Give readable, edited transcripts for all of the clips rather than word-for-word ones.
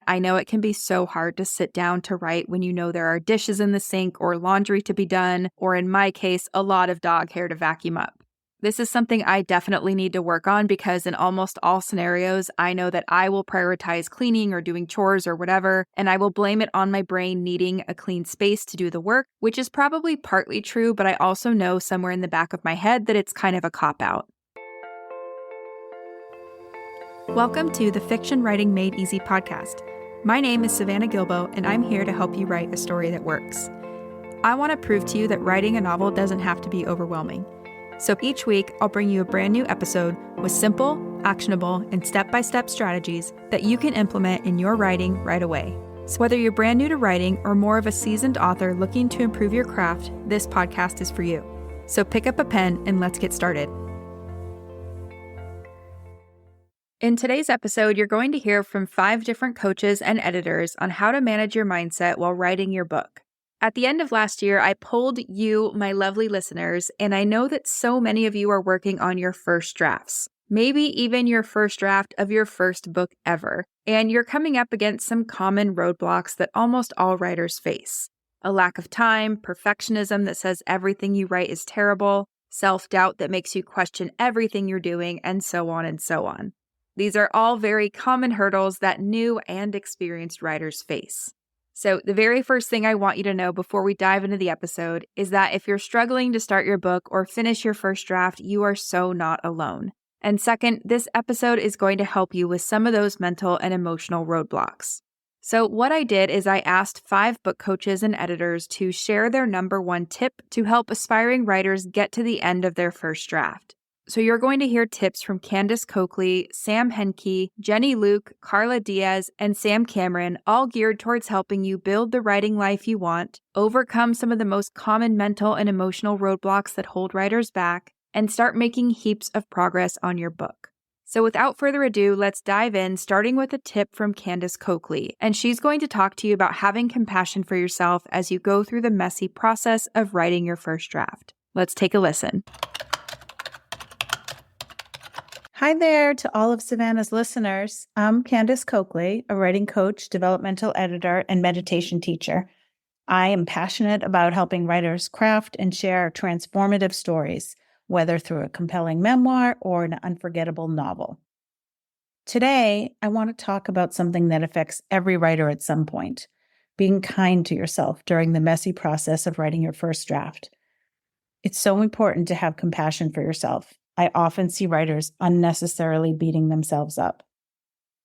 I know it can be so hard to sit down to write when you know there are dishes in the sink or laundry to be done, or in my case, a lot of dog hair to vacuum up. This is something I definitely need to work on because in almost all scenarios, I know that I will prioritize cleaning or doing chores or whatever, and I will blame it on my brain needing a clean space to do the work, which is probably partly true, but I also know somewhere in the back of my head that it's kind of a cop-out. Welcome to the Fiction Writing Made Easy podcast. My name is Savannah Gilbo, and I'm here to help you write a story that works. I want to prove to you that writing a novel doesn't have to be overwhelming. So each week, I'll bring you a brand new episode with simple, actionable, and step-by-step strategies that you can implement in your writing right away. So whether you're brand new to writing or more of a seasoned author looking to improve your craft, this podcast is for you. So pick up a pen and let's get started. In today's episode, you're going to hear from 5 different coaches and editors on how to manage your mindset while writing your book. At the end of last year, I polled you, my lovely listeners, and I know that so many of you are working on your first drafts, maybe even your first draft of your first book ever, and you're coming up against some common roadblocks that almost all writers face. A lack of time, perfectionism that says everything you write is terrible, self-doubt that makes you question everything you're doing, and so on and so on. These are all very common hurdles that new and experienced writers face. So the very first thing I want you to know before we dive into the episode is that if you're struggling to start your book or finish your first draft, you are so not alone. And second, this episode is going to help you with some of those mental and emotional roadblocks. So what I did is I asked 5 book coaches and editors to share their number 1 tip to help aspiring writers get to the end of their first draft. So you're going to hear tips from Candace Coakley, Sam Henke, Jenny Luke, Carla Diaz, and Sam Cameron, all geared towards helping you build the writing life you want, overcome some of the most common mental and emotional roadblocks that hold writers back, and start making heaps of progress on your book. So without further ado, let's dive in, starting with a tip from Candace Coakley, and she's going to talk to you about having compassion for yourself as you go through the messy process of writing your first draft. Let's take a listen. Hi there to all of Savannah's listeners. I'm Candace Coakley, a writing coach, developmental editor, and meditation teacher. I am passionate about helping writers craft and share transformative stories, whether through a compelling memoir or an unforgettable novel. Today, I want to talk about something that affects every writer at some point, being kind to yourself during the messy process of writing your first draft. It's so important to have compassion for yourself. I often see writers unnecessarily beating themselves up.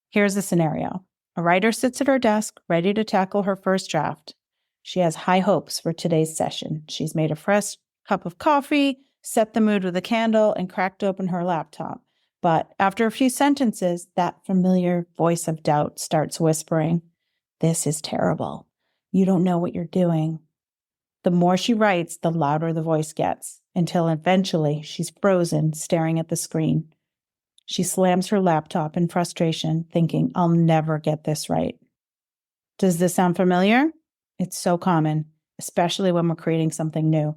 Here's the scenario. A writer sits at her desk, ready to tackle her first draft. She has high hopes for today's session. She's made a fresh cup of coffee, set the mood with a candle, and cracked open her laptop. But after a few sentences, that familiar voice of doubt starts whispering, "This is terrible. You don't know what you're doing." The more she writes, the louder the voice gets, until eventually she's frozen, staring at the screen. She slams her laptop in frustration, thinking, "I'll never get this right." Does this sound familiar? It's so common, especially when we're creating something new.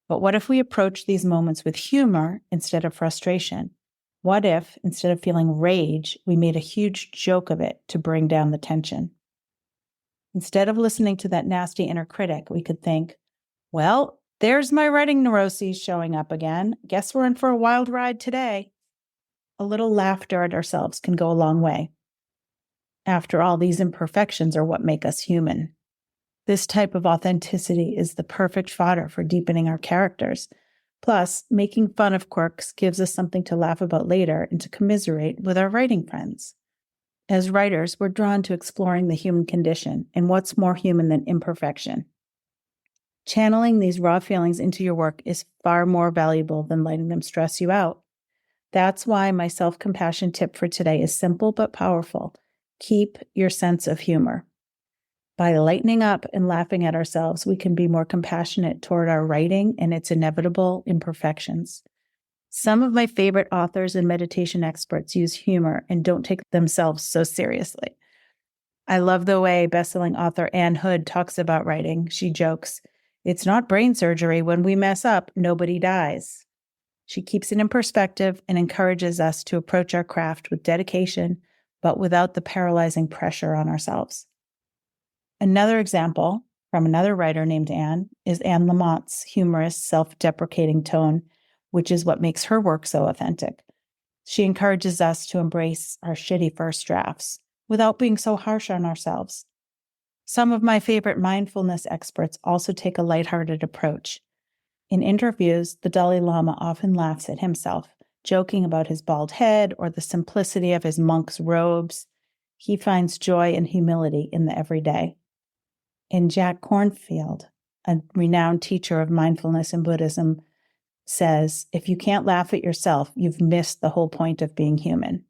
But what if we approach these moments with humor instead of frustration? What if, instead of feeling rage, we made a huge joke of it to bring down the tension? Instead of listening to that nasty inner critic, we could think, well, there's my writing neuroses showing up again. Guess we're in for a wild ride today. A little laughter at ourselves can go a long way. After all, these imperfections are what make us human. This type of authenticity is the perfect fodder for deepening our characters. Plus, making fun of quirks gives us something to laugh about later and to commiserate with our writing friends. As writers, we're drawn to exploring the human condition, and what's more human than imperfection? Channeling these raw feelings into your work is far more valuable than letting them stress you out. That's why my self-compassion tip for today is simple but powerful. Keep your sense of humor. By lightening up and laughing at ourselves, we can be more compassionate toward our writing and its inevitable imperfections. Some of my favorite authors and meditation experts use humor and don't take themselves so seriously. I love the way bestselling author Anne Hood talks about writing. She jokes, "It's not brain surgery. When we mess up, nobody dies." She keeps it in perspective and encourages us to approach our craft with dedication, but without the paralyzing pressure on ourselves. Another example from another writer named Anne is Anne Lamont's humorous, self-deprecating tone, which is what makes her work so authentic. She encourages us to embrace our shitty first drafts without being so harsh on ourselves. Some of my favorite mindfulness experts also take a lighthearted approach. In interviews, the Dalai Lama often laughs at himself, joking about his bald head or the simplicity of his monk's robes. He finds joy and humility in the everyday. And Jack Kornfield, a renowned teacher of mindfulness and Buddhism, says, if you can't laugh at yourself, you've missed the whole point of being human.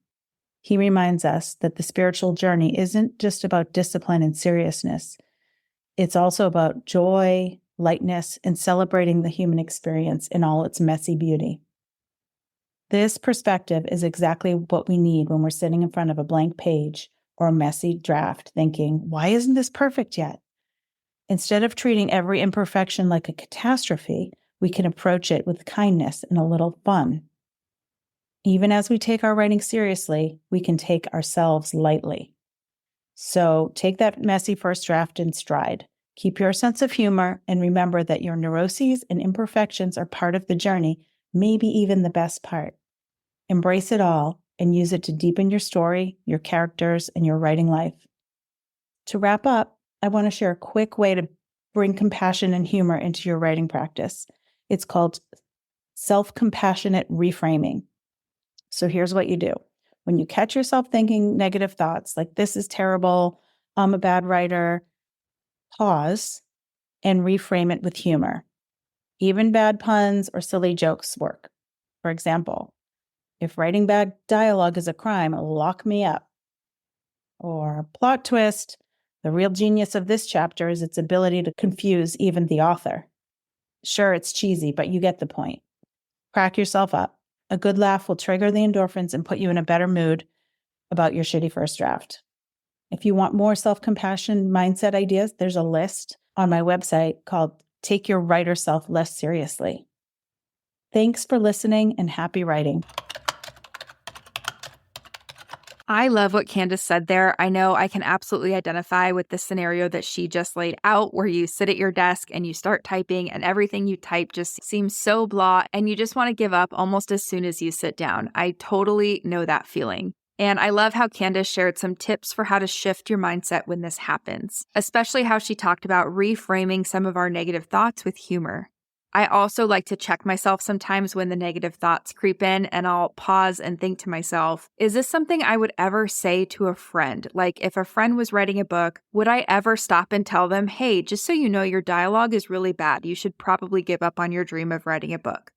He reminds us that the spiritual journey isn't just about discipline and seriousness. It's also about joy, lightness, and celebrating the human experience in all its messy beauty. This perspective is exactly what we need when we're sitting in front of a blank page or a messy draft thinking, why isn't this perfect yet? Instead of treating every imperfection like a catastrophe, we can approach it with kindness and a little fun. Even as we take our writing seriously, we can take ourselves lightly. So take that messy first draft in stride. Keep your sense of humor and remember that your neuroses and imperfections are part of the journey, maybe even the best part. Embrace it all and use it to deepen your story, your characters, and your writing life. To wrap up, I want to share a quick way to bring compassion and humor into your writing practice. It's called self-compassionate reframing. So here's what you do. When you catch yourself thinking negative thoughts like, this is terrible, I'm a bad writer, pause and reframe it with humor. Even bad puns or silly jokes work. For example, if writing bad dialogue is a crime, lock me up. Or plot twist, the real genius of this chapter is its ability to confuse even the author. Sure, it's cheesy, but you get the point. Crack yourself up. A good laugh will trigger the endorphins and put you in a better mood about your shitty first draft. If you want more self-compassion mindset ideas, there's a list on my website called Take Your Writer Self Less Seriously. Thanks for listening and happy writing. I love what Candace said there. I know I can absolutely identify with the scenario that she just laid out, where you sit at your desk and you start typing and everything you type just seems so blah and you just want to give up almost as soon as you sit down. I totally know that feeling. And I love how Candace shared some tips for how to shift your mindset when this happens, especially how she talked about reframing some of our negative thoughts with humor. I also like to check myself sometimes when the negative thoughts creep in, and I'll pause and think to myself, is this something I would ever say to a friend? Like if a friend was writing a book, would I ever stop and tell them, hey, just so you know, your dialogue is really bad. You should probably give up on your dream of writing a book.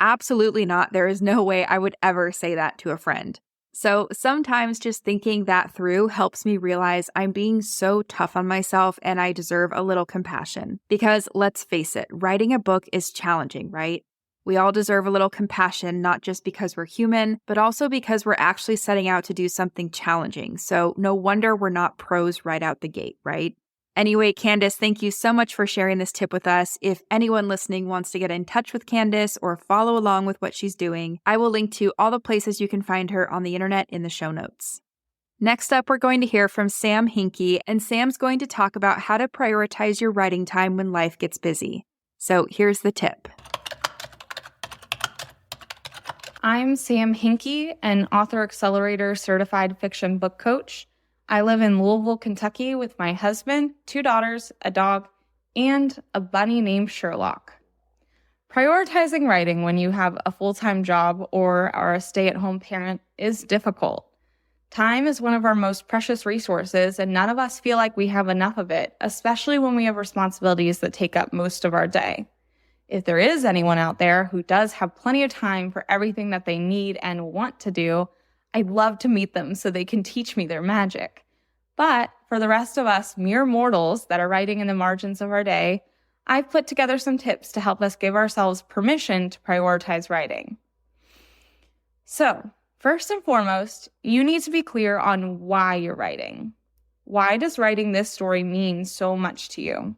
Absolutely not. There is no way I would ever say that to a friend. So sometimes just thinking that through helps me realize I'm being so tough on myself and I deserve a little compassion. Because let's face it, writing a book is challenging, right? We all deserve a little compassion, not just because we're human, but also because we're actually setting out to do something challenging. So no wonder we're not pros right out the gate, right? Anyway, Candace, thank you so much for sharing this tip with us. If anyone listening wants to get in touch with Candace or follow along with what she's doing, I will link to all the places you can find her on the internet in the show notes. Next up, we're going to hear from Sam Hinkie, and Sam's going to talk about how to prioritize your writing time when life gets busy. So here's the tip. I'm Sam Hinkie, an Author Accelerator certified fiction book coach. I live in Louisville, Kentucky with my husband, 2 daughters, a dog, and a bunny named Sherlock. Prioritizing writing when you have a full-time job or are a stay-at-home parent is difficult. Time is one of our most precious resources, and none of us feel like we have enough of it, especially when we have responsibilities that take up most of our day. If there is anyone out there who does have plenty of time for everything that they need and want to do, I'd love to meet them so they can teach me their magic. But for the rest of us mere mortals that are writing in the margins of our day, I've put together some tips to help us give ourselves permission to prioritize writing. So, first and foremost, you need to be clear on why you're writing. Why does writing this story mean so much to you?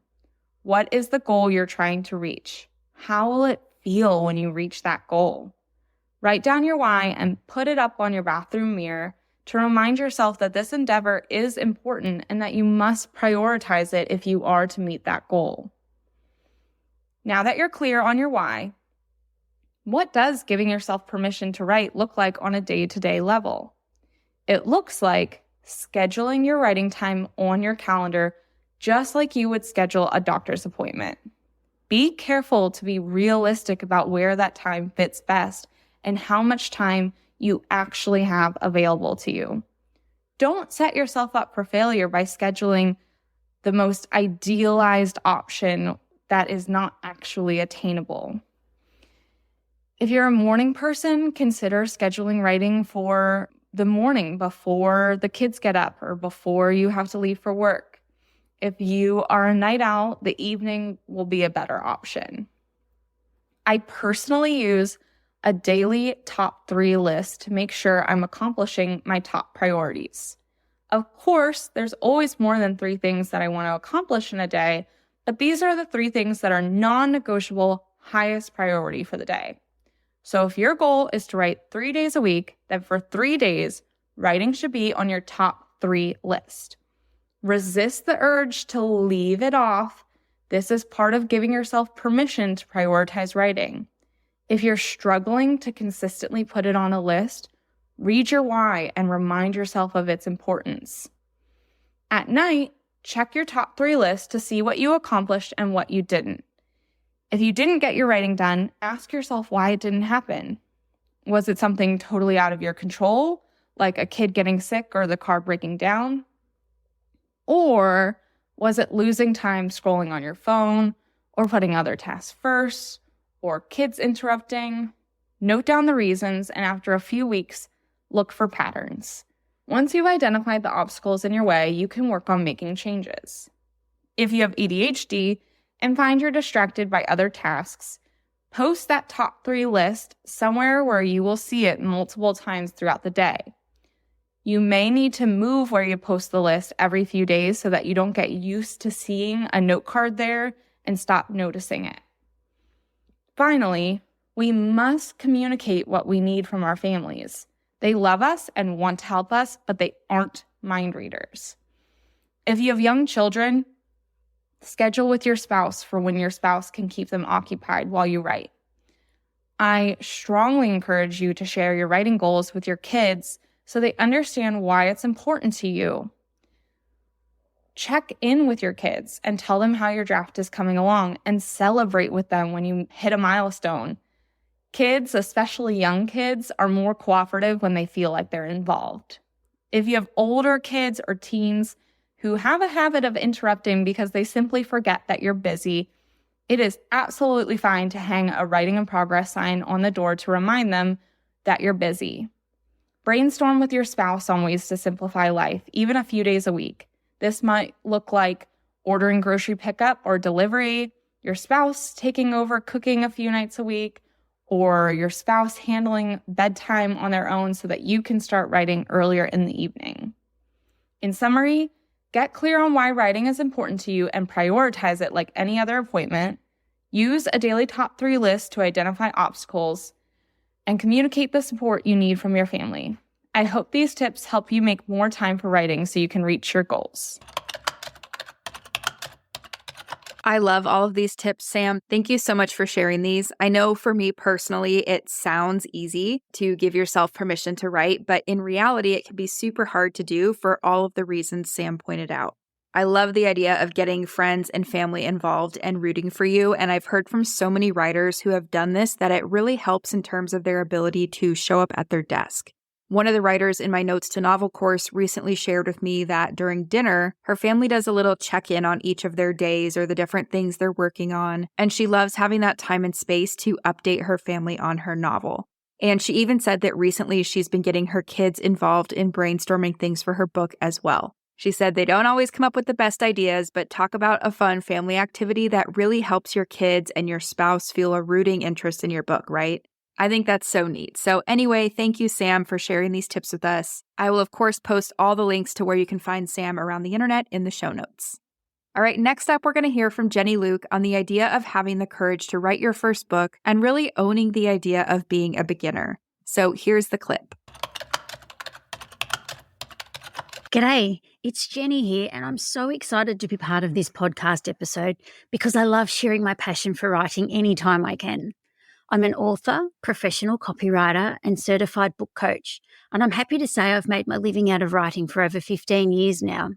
What is the goal you're trying to reach? How will it feel when you reach that goal? Write down your why and put it up on your bathroom mirror to remind yourself that this endeavor is important and that you must prioritize it if you are to meet that goal. Now that you're clear on your why, what does giving yourself permission to write look like on a day-to-day level? It looks like scheduling your writing time on your calendar just like you would schedule a doctor's appointment. Be careful to be realistic about where that time fits best and how much time you actually have available to you. Don't set yourself up for failure by scheduling the most idealized option that is not actually attainable. If you're a morning person, consider scheduling writing for the morning before the kids get up or before you have to leave for work. If you are a night owl, the evening will be a better option. I personally use a daily top 3 list to make sure I'm accomplishing my top priorities. Of course, there's always more than 3 things that I want to accomplish in a day, but these are the 3 things that are non-negotiable, highest priority for the day. So if your goal is to write 3 days a week, then for 3 days, writing should be on your top 3 list. Resist the urge to leave it off. This is part of giving yourself permission to prioritize writing. If you're struggling to consistently put it on a list, read your why and remind yourself of its importance. At night, check your top 3 list to see what you accomplished and what you didn't. If you didn't get your writing done, ask yourself why it didn't happen. Was it something totally out of your control, like a kid getting sick or the car breaking down? Or was it losing time scrolling on your phone or putting other tasks first or kids interrupting? Note down the reasons, and after a few weeks, look for patterns. Once you've identified the obstacles in your way, you can work on making changes. If you have ADHD and find you're distracted by other tasks, post that top 3 list somewhere where you will see it multiple times throughout the day. You may need to move where you post the list every few days so that you don't get used to seeing a note card there and stop noticing it. Finally, we must communicate what we need from our families. They love us and want to help us, but they aren't mind readers. If you have young children, schedule with your spouse for when your spouse can keep them occupied while you write. I strongly encourage you to share your writing goals with your kids so they understand why it's important to you. Check in with your kids and tell them how your draft is coming along and celebrate with them when you hit a milestone. Kids, especially young kids, are more cooperative when they feel like they're involved. If you have older kids or teens who have a habit of interrupting because they simply forget that you're busy, it is absolutely fine to hang a writing in progress sign on the door to remind them that you're busy. Brainstorm with your spouse on ways to simplify life, even a few days a week. This might look like ordering grocery pickup or delivery, your spouse taking over cooking a few nights a week, or your spouse handling bedtime on their own so that you can start writing earlier in the evening. In summary, get clear on why writing is important to you and prioritize it like any other appointment. Use a daily top 3 list to identify obstacles and communicate the support you need from your family. I hope these tips help you make more time for writing so you can reach your goals. I love all of these tips, Sam. Thank you so much for sharing these. I know for me personally, it sounds easy to give yourself permission to write, but in reality, it can be super hard to do for all of the reasons Sam pointed out. I love the idea of getting friends and family involved and rooting for you, and I've heard from so many writers who have done this that it really helps in terms of their ability to show up at their desk. One of the writers in my Notes to Novel course recently shared with me that during dinner, her family does a little check-in on each of their days or the different things they're working on, and she loves having that time and space to update her family on her novel. And she even said that recently she's been getting her kids involved in brainstorming things for her book as well. She said they don't always come up with the best ideas, but talk about a fun family activity that really helps your kids and your spouse feel a rooting interest in your book, right? I think that's so neat. So anyway, thank you, Sam, for sharing these tips with us. I will, of course, post all the links to where you can find Sam around the internet in the show notes. All right, next up, we're going to hear from Jenny Luke on the idea of having the courage to write your first book and really owning the idea of being a beginner. So here's the clip. G'day, it's Jenny here, and I'm so excited to be part of this podcast episode because I love sharing my passion for writing anytime I can. I'm an author, professional copywriter, and certified book coach, and I'm happy to say I've made my living out of writing for over 15 years now.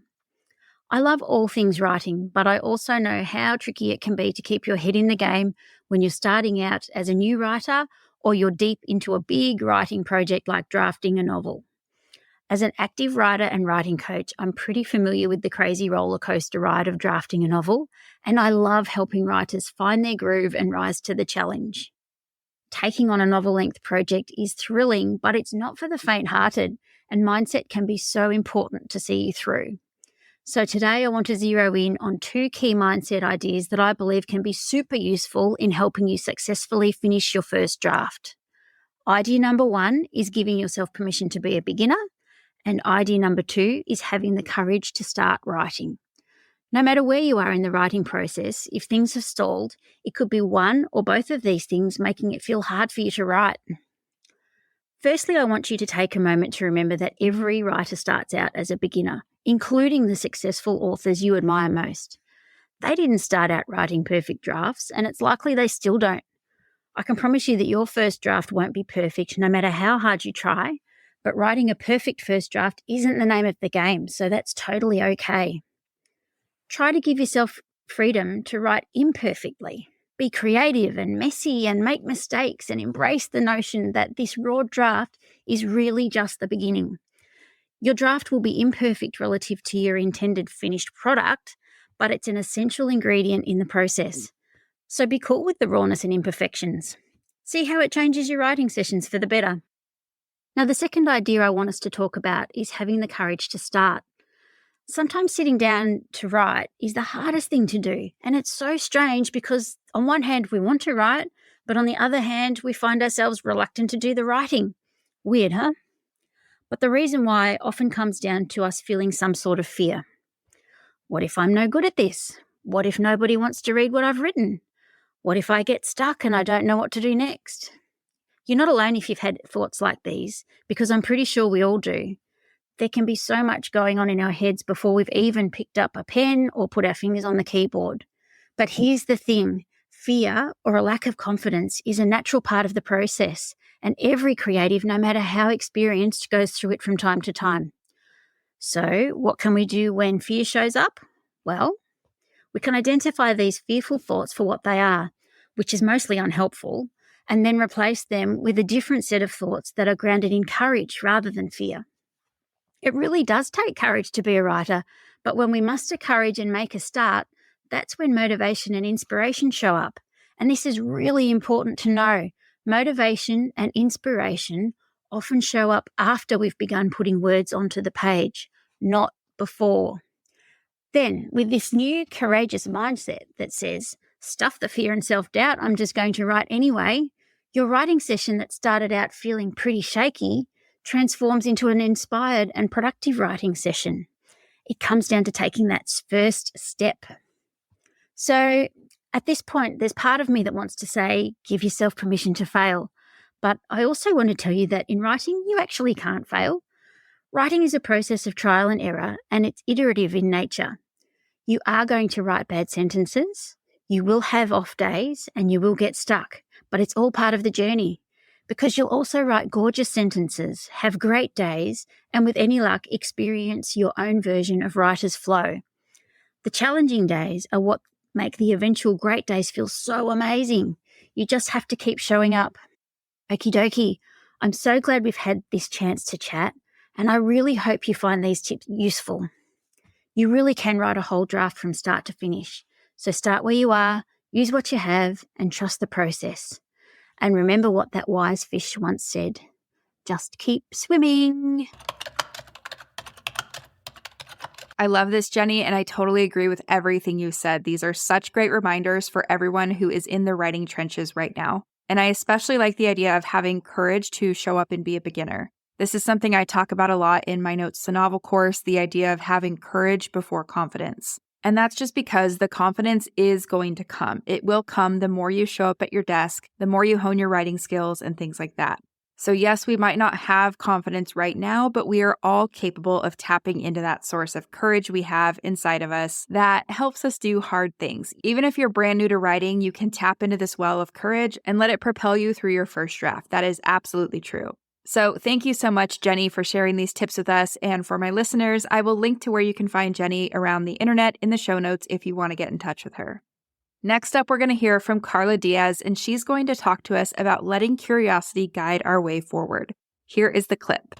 I love all things writing, but I also know how tricky it can be to keep your head in the game when you're starting out as a new writer or you're deep into a big writing project like drafting a novel. As an active writer and writing coach, I'm pretty familiar with the crazy roller coaster ride of drafting a novel, and I love helping writers find their groove and rise to the challenge. Taking on a novel-length project is thrilling, but it's not for the faint-hearted, and mindset can be so important to see you through. So today I want to zero in on 2 key mindset ideas that I believe can be super useful in helping you successfully finish your first draft. Idea number 1 is giving yourself permission to be a beginner. And idea number 2 is having the courage to start writing. No matter where you are in the writing process, if things have stalled, it could be one or both of these things making it feel hard for you to write. Firstly, I want you to take a moment to remember that every writer starts out as a beginner, including the successful authors you admire most. They didn't start out writing perfect drafts, and it's likely they still don't. I can promise you that your first draft won't be perfect no matter how hard you try. But writing a perfect first draft isn't the name of the game, so that's totally okay. Try to give yourself freedom to write imperfectly. Be creative and messy and make mistakes and embrace the notion that this raw draft is really just the beginning. Your draft will be imperfect relative to your intended finished product, but it's an essential ingredient in the process. So be cool with the rawness and imperfections. See how it changes your writing sessions for the better. Now, the second idea I want us to talk about is having the courage to start. Sometimes sitting down to write is the hardest thing to do, and it's so strange because on one hand we want to write, but on the other hand we find ourselves reluctant to do the writing. Weird, huh? But the reason why often comes down to us feeling some sort of fear. What if I'm no good at this? What if nobody wants to read what I've written? What if I get stuck and I don't know what to do next? You're not alone if you've had thoughts like these, because I'm pretty sure we all do. There can be so much going on in our heads before we've even picked up a pen or put our fingers on the keyboard. But here's the thing, fear or a lack of confidence is a natural part of the process, and every creative, no matter how experienced, goes through it from time to time. So what can we do when fear shows up? Well, we can identify these fearful thoughts for what they are, which is mostly unhelpful, and then replace them with a different set of thoughts that are grounded in courage rather than fear. It really does take courage to be a writer, but when we muster courage and make a start, that's when motivation and inspiration show up. And this is really important to know. Motivation and inspiration often show up after we've begun putting words onto the page, not before. Then, with this new courageous mindset that says, stuff the fear and self-doubt, I'm just going to write anyway, your writing session that started out feeling pretty shaky transforms into an inspired and productive writing session. It comes down to taking that first step. So at this point, there's part of me that wants to say, give yourself permission to fail. But I also want to tell you that in writing, you actually can't fail. Writing is a process of trial and error, and it's iterative in nature. You are going to write bad sentences, you will have off days, and you will get stuck. But it's all part of the journey, because you'll also write gorgeous sentences, have great days, and with any luck, experience your own version of writer's flow. The challenging days are what make the eventual great days feel so amazing. You just have to keep showing up. Okie dokie, I'm so glad we've had this chance to chat, and I really hope you find these tips useful. You really can write a whole draft from start to finish. So start where you are, use what you have, and trust the process. And remember what that wise fish once said, just keep swimming. I love this, Jenny, and I totally agree with everything you said. These are such great reminders for everyone who is in the writing trenches right now. And I especially like the idea of having courage to show up and be a beginner. This is something I talk about a lot in my Notes to Novel course, the idea of having courage before confidence. And that's just because the confidence is going to come. It will come the more you show up at your desk, the more you hone your writing skills and things like that. So yes, we might not have confidence right now, but we are all capable of tapping into that source of courage we have inside of us that helps us do hard things. Even if you're brand new to writing, you can tap into this well of courage and let it propel you through your first draft. That is absolutely true. So thank you so much, Jenny, for sharing these tips with us. And for my listeners, I will link to where you can find Jenny around the internet in the show notes if you want to get in touch with her. Next up, we're going to hear from Carla Diaz, and she's going to talk to us about letting curiosity guide our way forward. Here is the clip.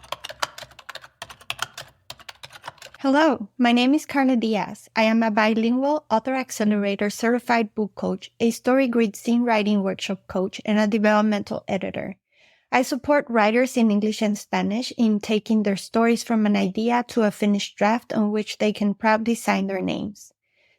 Hello, my name is Carla Diaz. I am a bilingual author accelerator certified book coach, a story grid scene writing workshop coach, and a developmental editor. I support writers in English and Spanish in taking their stories from an idea to a finished draft on which they can proudly sign their names.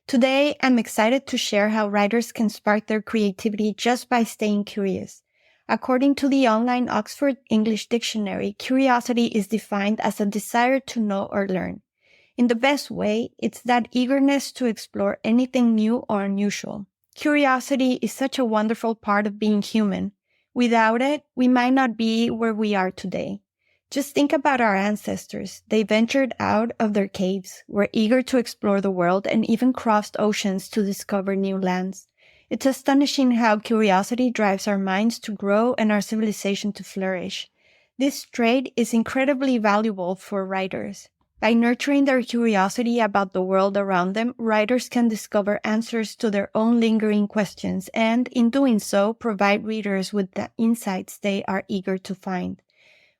Today, I'm excited to share how writers can spark their creativity just by staying curious. According to the online Oxford English Dictionary, curiosity is defined as a desire to know or learn. In the best way, it's that eagerness to explore anything new or unusual. Curiosity is such a wonderful part of being human. Without it, we might not be where we are today. Just think about our ancestors. They ventured out of their caves, were eager to explore the world, and even crossed oceans to discover new lands. It's astonishing how curiosity drives our minds to grow and our civilization to flourish. This trait is incredibly valuable for writers. By nurturing their curiosity about the world around them, writers can discover answers to their own lingering questions and, in doing so, provide readers with the insights they are eager to find.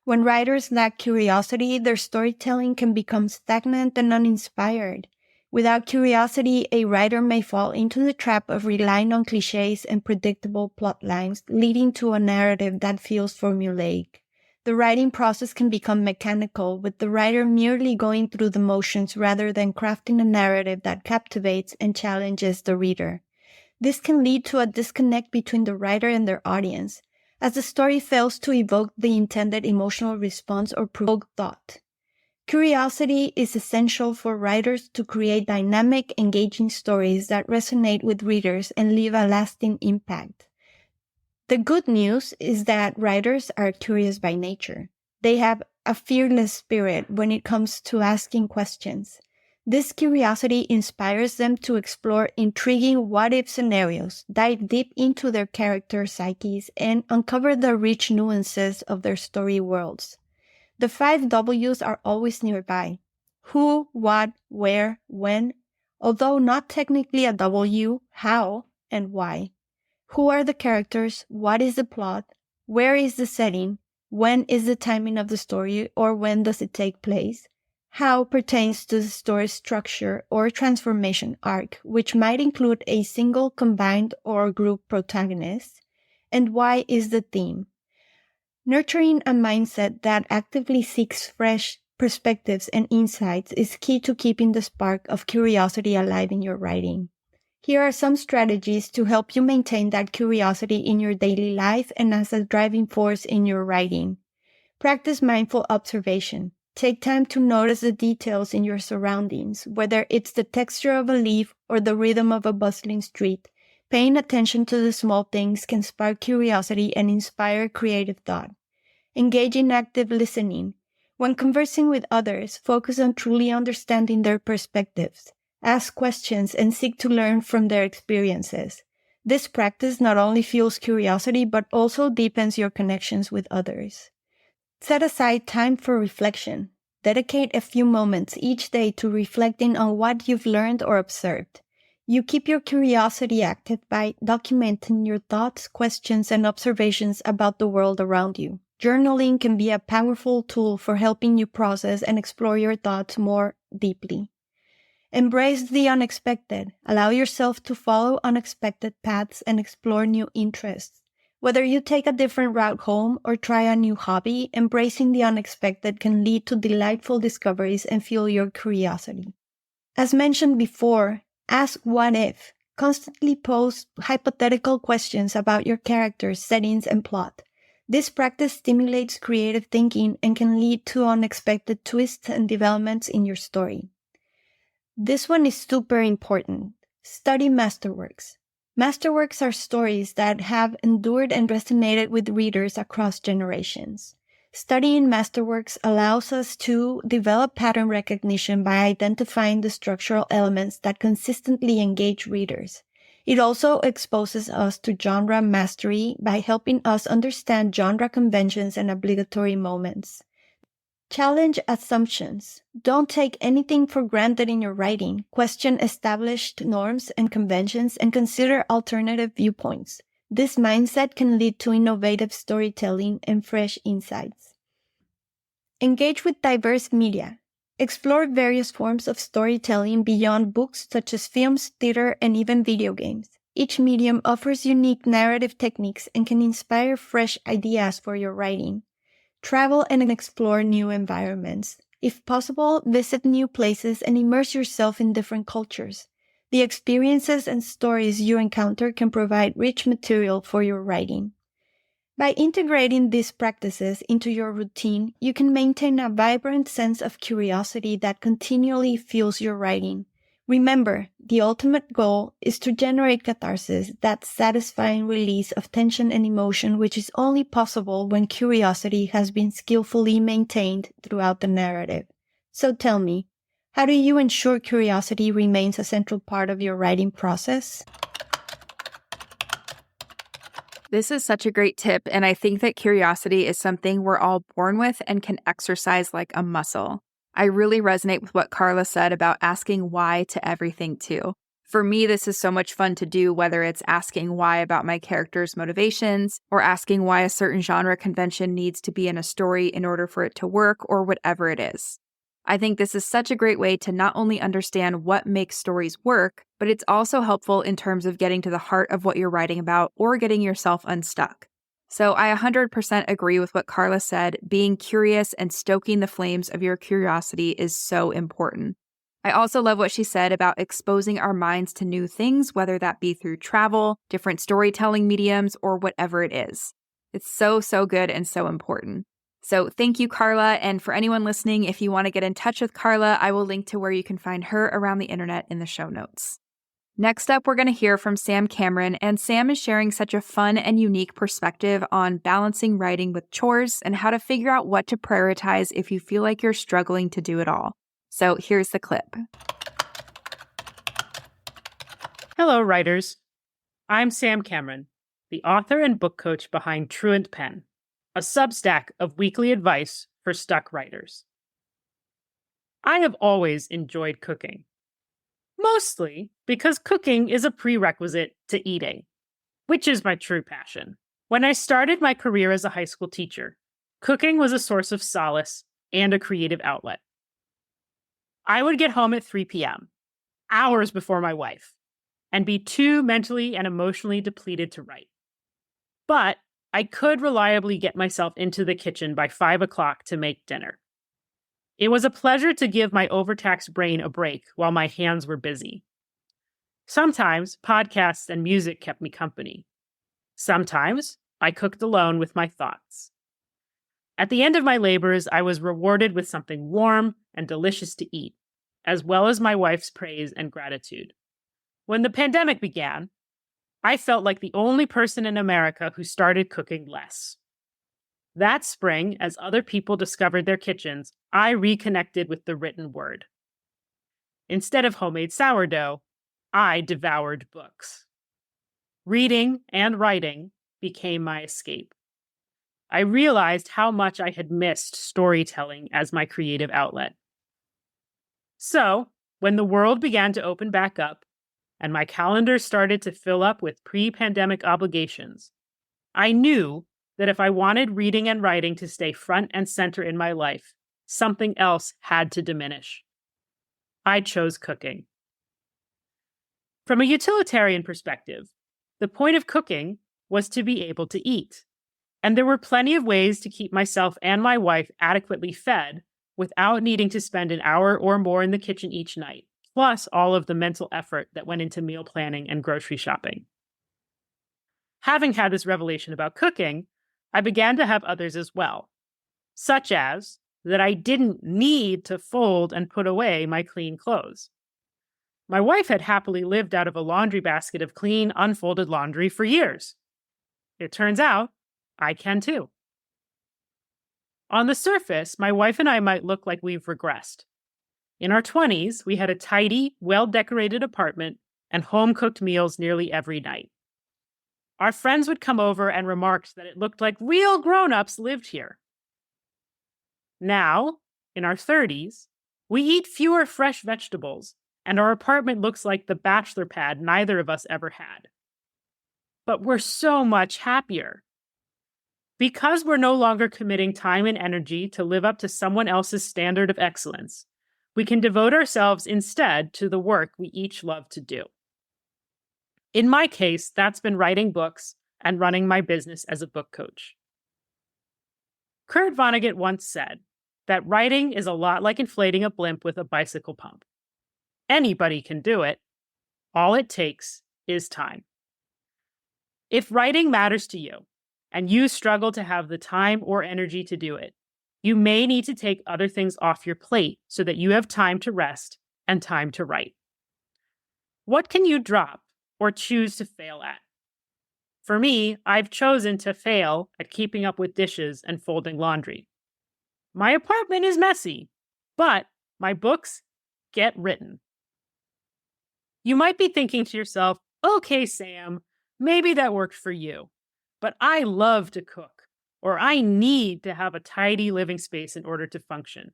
When writers lack curiosity, their storytelling can become stagnant and uninspired. Without curiosity, a writer may fall into the trap of relying on cliches and predictable plot lines, leading to a narrative that feels formulaic. The writing process can become mechanical, with the writer merely going through the motions rather than crafting a narrative that captivates and challenges the reader. This can lead to a disconnect between the writer and their audience, as the story fails to evoke the intended emotional response or provoke thought. Curiosity is essential for writers to create dynamic, engaging stories that resonate with readers and leave a lasting impact. The good news is that writers are curious by nature. They have a fearless spirit when it comes to asking questions. This curiosity inspires them to explore intriguing what-if scenarios, dive deep into their character psyches, and uncover the rich nuances of their story worlds. The 5 W's are always nearby: who, what, where, when, although not technically a W, how, and why. Who are the characters? What is the plot? Where is the setting? When is the timing of the story, or when does it take place? How pertains to the story's structure or transformation arc, which might include a single, combined, or group protagonist? And why is the theme? Nurturing a mindset that actively seeks fresh perspectives and insights is key to keeping the spark of curiosity alive in your writing. Here are some strategies to help you maintain that curiosity in your daily life and as a driving force in your writing. Practice mindful observation. Take time to notice the details in your surroundings, whether it's the texture of a leaf or the rhythm of a bustling street. Paying attention to the small things can spark curiosity and inspire creative thought. Engage in active listening. When conversing with others, focus on truly understanding their perspectives. Ask questions and seek to learn from their experiences. This practice not only fuels curiosity, but also deepens your connections with others. Set aside time for reflection. Dedicate a few moments each day to reflecting on what you've learned or observed. You keep your curiosity active by documenting your thoughts, questions, and observations about the world around you. Journaling can be a powerful tool for helping you process and explore your thoughts more deeply. Embrace the unexpected. Allow yourself to follow unexpected paths and explore new interests. Whether you take a different route home or try a new hobby, embracing the unexpected can lead to delightful discoveries and fuel your curiosity. As mentioned before, ask what if. Constantly pose hypothetical questions about your characters, settings, and plot. This practice stimulates creative thinking and can lead to unexpected twists and developments in your story. This one is super important. Study masterworks. Masterworks are stories that have endured and resonated with readers across generations. Studying masterworks allows us to develop pattern recognition by identifying the structural elements that consistently engage readers. It also exposes us to genre mastery by helping us understand genre conventions and obligatory moments. Challenge assumptions. Don't take anything for granted in your writing. Question established norms and conventions and consider alternative viewpoints. This mindset can lead to innovative storytelling and fresh insights. Engage with diverse media. Explore various forms of storytelling beyond books such as films, theater, and even video games. Each medium offers unique narrative techniques and can inspire fresh ideas for your writing. Travel and explore new environments. If possible, visit new places and immerse yourself in different cultures. The experiences and stories you encounter can provide rich material for your writing. By integrating these practices into your routine, you can maintain a vibrant sense of curiosity that continually fuels your writing. Remember, the ultimate goal is to generate catharsis, that satisfying release of tension and emotion which is only possible when curiosity has been skillfully maintained throughout the narrative. So tell me, how do you ensure curiosity remains a central part of your writing process? This is such a great tip, and I think that curiosity is something we're all born with and can exercise like a muscle. I really resonate with what Carla said about asking why to everything too. For me, this is so much fun to do, whether it's asking why about my character's motivations or asking why a certain genre convention needs to be in a story in order for it to work or whatever it is. I think this is such a great way to not only understand what makes stories work, but it's also helpful in terms of getting to the heart of what you're writing about or getting yourself unstuck. So I 100% agree with what Carla said. Being curious and stoking the flames of your curiosity is so important. I also love what she said about exposing our minds to new things, whether that be through travel, different storytelling mediums, or whatever it is. It's so good and so important. So thank you, Carla. And for anyone listening, if you want to get in touch with Carla, I will link to where you can find her around the internet in the show notes. Next up, we're going to hear from Sam Cameron, and Sam is sharing such a fun and unique perspective on balancing writing with chores and how to figure out what to prioritize if you feel like you're struggling to do it all. So here's the clip. Hello, writers. I'm Sam Cameron, the author and book coach behind Truant Pen, a Substack of weekly advice for stuck writers. I have always enjoyed cooking. Mostly because cooking is a prerequisite to eating, which is my true passion. When I started my career as a high school teacher, cooking was a source of solace and a creative outlet. I would get home at 3 p.m., hours before my wife, and be too mentally and emotionally depleted to write. But I could reliably get myself into the kitchen by 5 o'clock to make dinner. It was a pleasure to give my overtaxed brain a break while my hands were busy. Sometimes podcasts and music kept me company. Sometimes I cooked alone with my thoughts. At the end of my labors, I was rewarded with something warm and delicious to eat, as well as my wife's praise and gratitude. When the pandemic began, I felt like the only person in America who started cooking less. That spring, as other people discovered their kitchens, I reconnected with the written word. Instead of homemade sourdough, I devoured books. Reading and writing became my escape. I realized how much I had missed storytelling as my creative outlet. So, when the world began to open back up, and my calendar started to fill up with pre-pandemic obligations, I knew that if I wanted reading and writing to stay front and center in my life, something else had to diminish. I chose cooking. From a utilitarian perspective, the point of cooking was to be able to eat, and there were plenty of ways to keep myself and my wife adequately fed without needing to spend an hour or more in the kitchen each night, plus all of the mental effort that went into meal planning and grocery shopping. Having had this revelation about cooking, I began to have others as well, such as that I didn't need to fold and put away my clean clothes. My wife had happily lived out of a laundry basket of clean, unfolded laundry for years. It turns out I can too. On the surface, my wife and I might look like we've regressed. In our 20s, we had a tidy, well-decorated apartment and home-cooked meals nearly every night. Our friends would come over and remarked that it looked like real grown-ups lived here. Now, in our 30s, we eat fewer fresh vegetables, and our apartment looks like the bachelor pad neither of us ever had. But we're so much happier. Because we're no longer committing time and energy to live up to someone else's standard of excellence, we can devote ourselves instead to the work we each love to do. In my case, that's been writing books and running my business as a book coach. Kurt Vonnegut once said that writing is a lot like inflating a blimp with a bicycle pump. Anybody can do it. All it takes is time. If writing matters to you, and you struggle to have the time or energy to do it, you may need to take other things off your plate so that you have time to rest and time to write. What can you drop or choose to fail at? For me, I've chosen to fail at keeping up with dishes and folding laundry. My apartment is messy, but my books get written. You might be thinking to yourself, okay, Sam, maybe that worked for you, but I love to cook, or I need to have a tidy living space in order to function.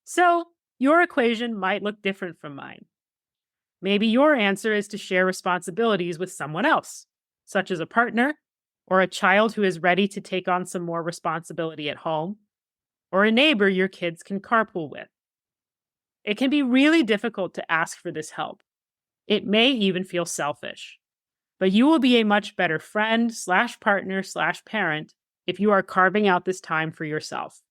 So your equation might look different from mine. Maybe your answer is to share responsibilities with someone else, such as a partner, or a child who is ready to take on some more responsibility at home, or a neighbor your kids can carpool with. It can be really difficult to ask for this help. It may even feel selfish. But you will be a much better friend/partner/parent if you are carving out this time for yourself.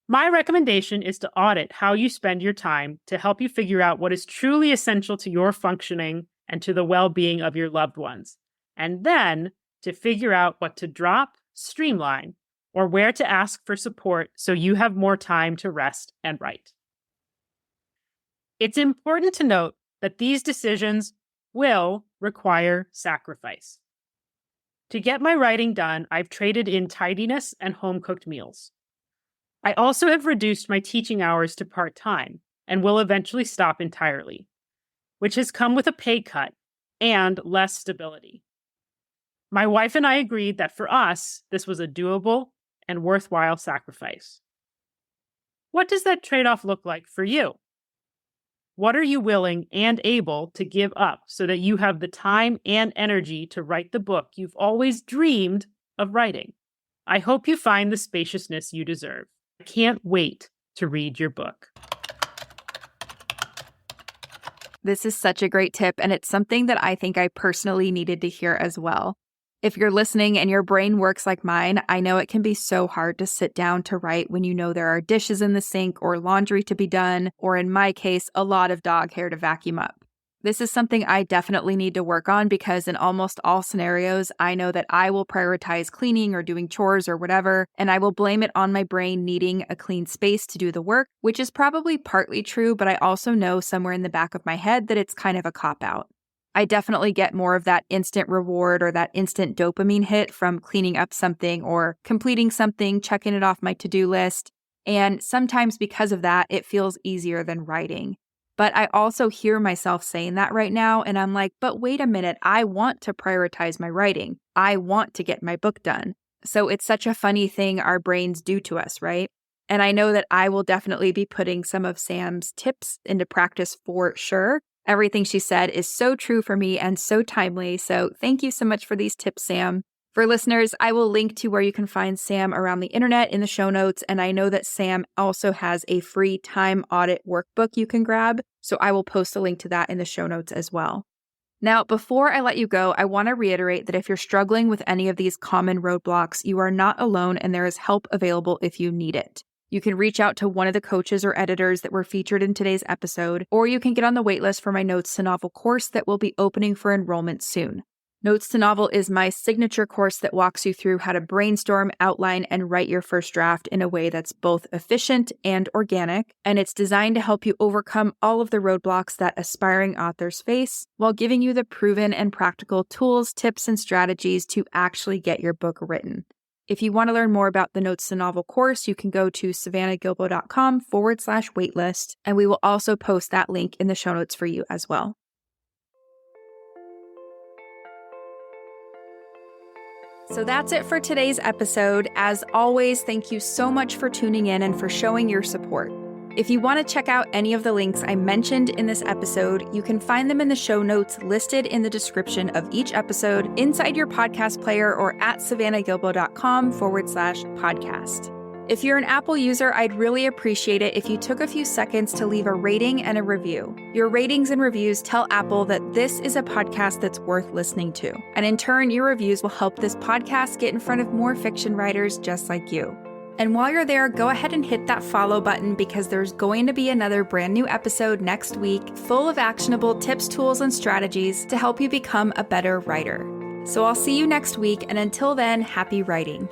My recommendation is to audit how you spend your time to help you figure out what is truly essential to your functioning and to the well-being of your loved ones, and then to figure out what to drop, streamline, or where to ask for support so you have more time to rest and write. It's important to note that these decisions will require sacrifice. To get my writing done, I've traded in tidiness and home-cooked meals. I also have reduced my teaching hours to part-time and will eventually stop entirely, which has come with a pay cut and less stability. My wife and I agreed that for us, this was a doable and worthwhile sacrifice. What does that trade-off look like for you? What are you willing and able to give up so that you have the time and energy to write the book you've always dreamed of writing? I hope you find the spaciousness you deserve. I can't wait to read your book. This is such a great tip, and it's something that I think I personally needed to hear as well. If you're listening and your brain works like mine, I know it can be so hard to sit down to write when you know there are dishes in the sink or laundry to be done, or in my case, a lot of dog hair to vacuum up. This is something I definitely need to work on because in almost all scenarios, I know that I will prioritize cleaning or doing chores or whatever, and I will blame it on my brain needing a clean space to do the work, which is probably partly true, but I also know somewhere in the back of my head that it's kind of a cop-out. I definitely get more of that instant reward or that instant dopamine hit from cleaning up something or completing something, checking it off my to-do list. And sometimes because of that, it feels easier than writing. But I also hear myself saying that right now, and I'm like, but wait a minute, I want to prioritize my writing. I want to get my book done. So it's such a funny thing our brains do to us, right? And I know that I will definitely be putting some of Sam's tips into practice for sure. Everything she said is so true for me and so timely. So thank you so much for these tips, Sam. For listeners, I will link to where you can find Sam around the internet in the show notes. And I know that Sam also has a free time audit workbook you can grab. So I will post a link to that in the show notes as well. Now, before I let you go, I want to reiterate that if you're struggling with any of these common roadblocks, you are not alone and there is help available if you need it. You can reach out to one of the coaches or editors that were featured in today's episode, or you can get on the waitlist for my Notes to Novel course that will be opening for enrollment soon. Notes to Novel is my signature course that walks you through how to brainstorm, outline, and write your first draft in a way that's both efficient and organic, and it's designed to help you overcome all of the roadblocks that aspiring authors face while giving you the proven and practical tools, tips, and strategies to actually get your book written. If you want to learn more about the Notes to Novel course, you can go to savannahgilbo.com/waitlist, and we will also post that link in the show notes for you as well. So that's it for today's episode. As always, thank you so much for tuning in and for showing your support. If you want to check out any of the links I mentioned in this episode, you can find them in the show notes listed in the description of each episode, inside your podcast player, or at savannahgilbo.com/podcast. If you're an Apple user, I'd really appreciate it if you took a few seconds to leave a rating and a review. Your ratings and reviews tell Apple that this is a podcast that's worth listening to. And in turn, your reviews will help this podcast get in front of more fiction writers just like you. And while you're there, go ahead and hit that follow button because there's going to be another brand new episode next week full of actionable tips, tools, and strategies to help you become a better writer. So I'll see you next week, and until then, happy writing.